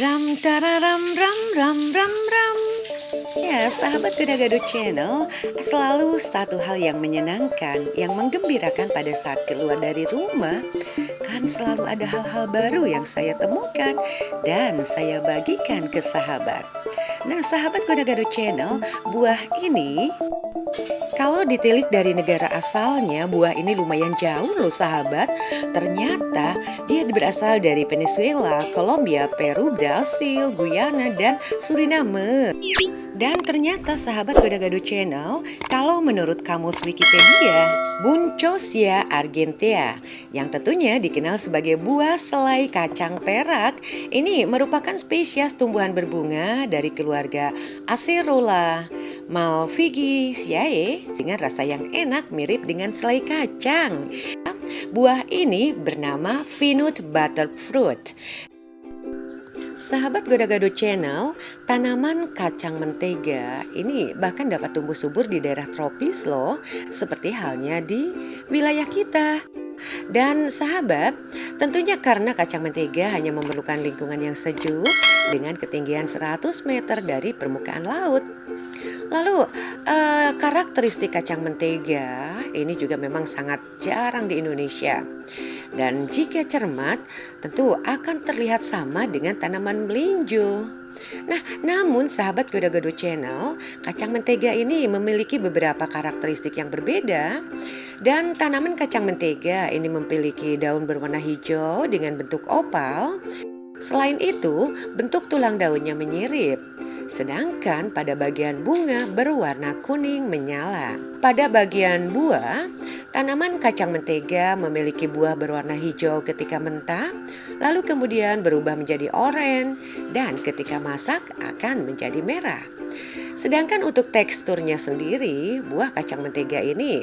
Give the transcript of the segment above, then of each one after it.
Ram tararam ram ram ram ram. Ya, sahabat Gado-Gado Channel, selalu satu hal yang menyenangkan, yang menggembirakan pada saat keluar dari rumah, kan selalu ada hal-hal baru yang saya temukan dan saya bagikan ke sahabat. Nah, sahabat Gado-Gado Channel, buah ini kalau ditilik dari negara asalnya, buah ini lumayan jauh loh sahabat. Ternyata dia berasal dari Venezuela, Kolombia, Peru, Brasil, Guyana, dan Suriname. Dan ternyata sahabat Gado-Gado Channel, kalau menurut kamus Wikipedia, Bunchosia argentea, yang tentunya dikenal sebagai buah selai kacang perak, ini merupakan spesies tumbuhan berbunga dari keluarga Acerola Malvighiaceae dengan rasa yang enak mirip dengan selai kacang. Buah ini bernama peanut butter fruit. Sahabat Gado-Gado Channel, tanaman kacang mentega ini bahkan dapat tumbuh subur di daerah tropis loh, seperti halnya di wilayah kita. Dan sahabat, tentunya karena kacang mentega hanya memerlukan lingkungan yang sejuk dengan ketinggian 100 meter dari permukaan laut. Lalu karakteristik kacang mentega ini juga memang sangat jarang di Indonesia. Dan jika cermat tentu akan terlihat sama dengan tanaman melinjo. Nah, namun sahabat Gado-Gado Channel, kacang mentega ini memiliki beberapa karakteristik yang berbeda. Dan tanaman kacang mentega ini memiliki daun berwarna hijau dengan bentuk opal. Selain itu, bentuk tulang daunnya menyirip. Sedangkan pada bagian bunga berwarna kuning menyala. Pada bagian buah, tanaman kacang mentega memiliki buah berwarna hijau ketika mentah, lalu kemudian berubah menjadi oranye dan ketika masak akan menjadi merah. Sedangkan untuk teksturnya sendiri, buah kacang mentega ini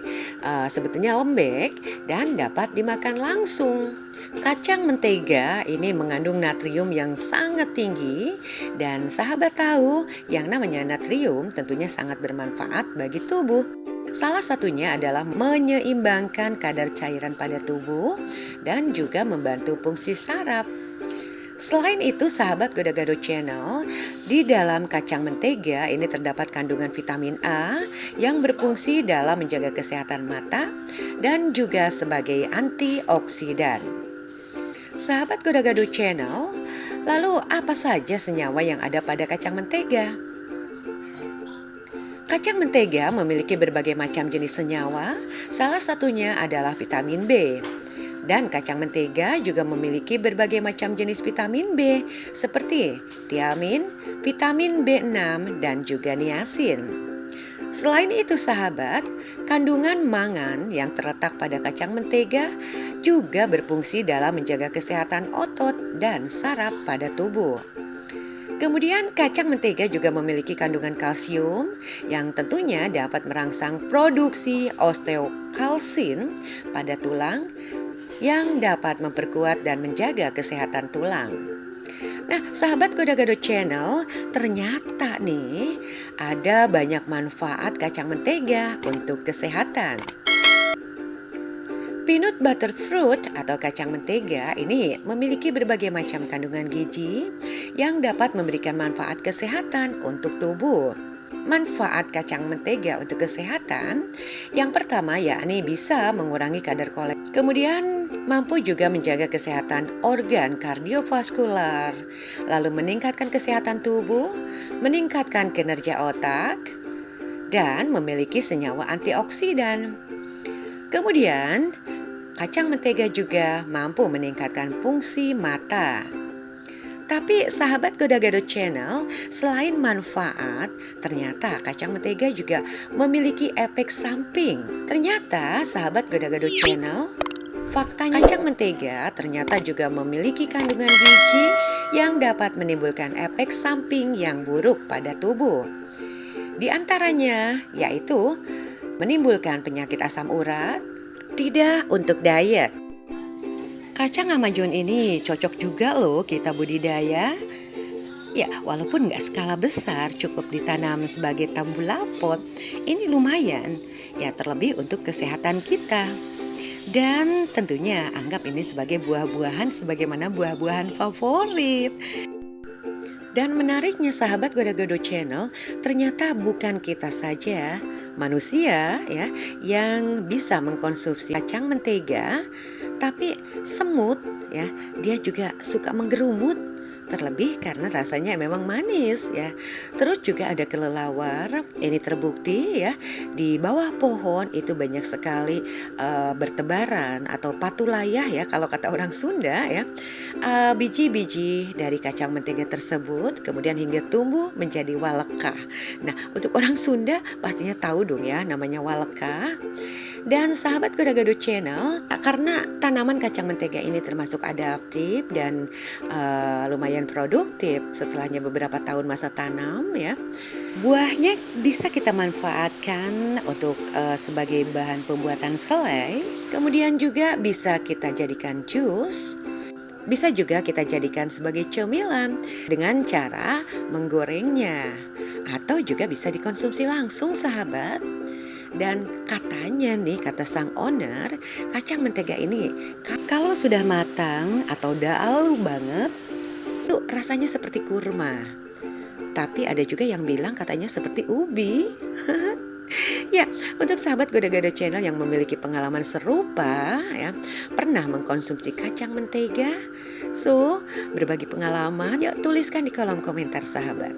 sebetulnya lembek dan dapat dimakan langsung. Kacang mentega ini mengandung natrium yang sangat tinggi dan sahabat tahu yang namanya natrium tentunya sangat bermanfaat bagi tubuh. Salah satunya adalah menyeimbangkan kadar cairan pada tubuh dan juga membantu fungsi saraf. Selain itu sahabat Gado-Gado Channel, di dalam kacang mentega ini terdapat kandungan vitamin A yang berfungsi dalam menjaga kesehatan mata dan juga sebagai antioksidan. Sahabat Gado-Gado Channel, lalu apa saja senyawa yang ada pada kacang mentega? Kacang mentega memiliki berbagai macam jenis senyawa, salah satunya adalah vitamin B. Dan kacang mentega juga memiliki berbagai macam jenis vitamin B seperti tiamin, vitamin B6, dan juga niacin. Selain itu sahabat, kandungan mangan yang terletak pada kacang mentega juga berfungsi dalam menjaga kesehatan otot dan saraf pada tubuh. Kemudian kacang mentega juga memiliki kandungan kalsium yang tentunya dapat merangsang produksi osteokalsin pada tulang yang dapat memperkuat dan menjaga kesehatan tulang. Nah, sahabat Gado-Gado Channel, ternyata nih ada banyak manfaat kacang mentega untuk kesehatan. Peanut butter fruit atau kacang mentega ini memiliki berbagai macam kandungan gizi yang dapat memberikan manfaat kesehatan untuk tubuh. Manfaat kacang mentega untuk kesehatan yang pertama yakni bisa mengurangi kadar kolesterol. Kemudian mampu juga menjaga kesehatan organ kardiovaskular, lalu meningkatkan kesehatan tubuh, meningkatkan kinerja otak, dan memiliki senyawa antioksidan. Kemudian kacang mentega juga mampu meningkatkan fungsi mata. Tapi sahabat Gado-Gado Channel, selain manfaat, ternyata kacang mentega juga memiliki efek samping. Ternyata sahabat Gado-Gado Channel, faktanya kacang mentega ternyata juga memiliki kandungan gizi yang dapat menimbulkan efek samping yang buruk pada tubuh. Di antaranya yaitu menimbulkan penyakit asam urat, tidak untuk diet. Kacang Amazon ini cocok juga loh kita budidaya. Ya, walaupun nggak skala besar, cukup ditanam sebagai tambulapot, ini lumayan. Ya, terlebih untuk kesehatan kita. Dan tentunya anggap ini sebagai buah-buahan sebagaimana buah-buahan favorit. Dan menariknya sahabat Gado-Gado Channel, ternyata bukan kita saja manusia ya yang bisa mengkonsumsi kacang mentega, tapi semut ya, dia juga suka menggerumut. Terlebih karena rasanya memang manis ya. Terus juga ada kelelawar, ini terbukti ya, di bawah pohon itu banyak sekali bertebaran atau patulayah ya kalau kata orang Sunda ya. Biji-biji dari kacang mentega tersebut kemudian hingga tumbuh menjadi waleka. Nah, untuk orang Sunda pastinya tahu dong ya namanya waleka. Dan sahabat Gado-Gado Channel, karena tanaman kacang mentega ini termasuk adaptif dan lumayan produktif setelahnya beberapa tahun masa tanam ya. Buahnya bisa kita manfaatkan untuk sebagai bahan pembuatan selai, kemudian juga bisa kita jadikan jus, bisa juga kita jadikan sebagai cemilan dengan cara menggorengnya, atau juga bisa dikonsumsi langsung sahabat. Dan katanya nih, kata sang owner, kacang mentega ini kalau sudah matang atau udah halus banget, itu rasanya seperti kurma. Tapi ada juga yang bilang katanya seperti ubi. Ya, untuk sahabat Gado-Gado Channel yang memiliki pengalaman serupa ya, pernah mengkonsumsi kacang mentega, so berbagi pengalaman, yuk tuliskan di kolom komentar sahabat.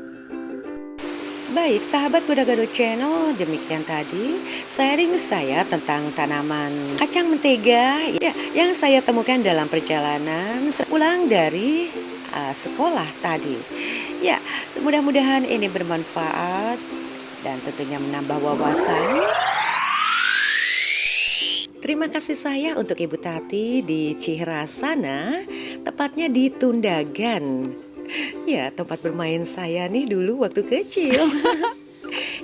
Baik, sahabat Gado-Gado Channel, demikian tadi sharing saya tentang tanaman kacang mentega ya, yang saya temukan dalam perjalanan sepulang dari sekolah tadi. Ya, mudah-mudahan ini bermanfaat dan tentunya menambah wawasan. Terima kasih saya untuk Ibu Tati di Ciherang sana, tepatnya di Tundagan. Ya, tempat bermain saya nih dulu waktu kecil.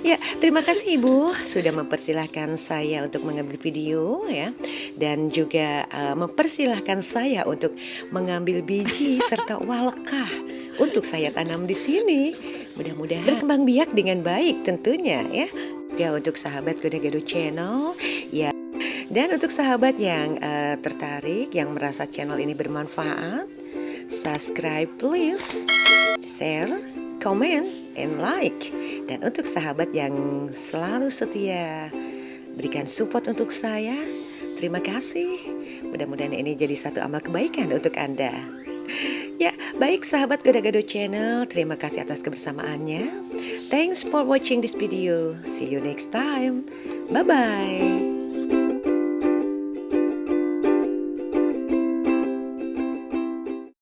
Ya, terima kasih Ibu sudah mempersilahkan saya untuk mengambil video ya, dan juga mempersilahkan saya untuk mengambil biji serta walekah untuk saya tanam di sini. Mudah-mudahan berkembang biak dengan baik tentunya ya. Ya, untuk sahabat Gado-Gado Channel ya, dan untuk sahabat yang tertarik, yang merasa channel ini bermanfaat, subscribe please, share, comment, and like. Dan untuk sahabat yang selalu setia berikan support untuk saya, terima kasih. Mudah-mudahan ini jadi satu amal kebaikan untuk Anda. Ya, baik sahabat Gado-Gado Channel, terima kasih atas kebersamaannya. Thanks for watching this video. See you next time. Bye-bye.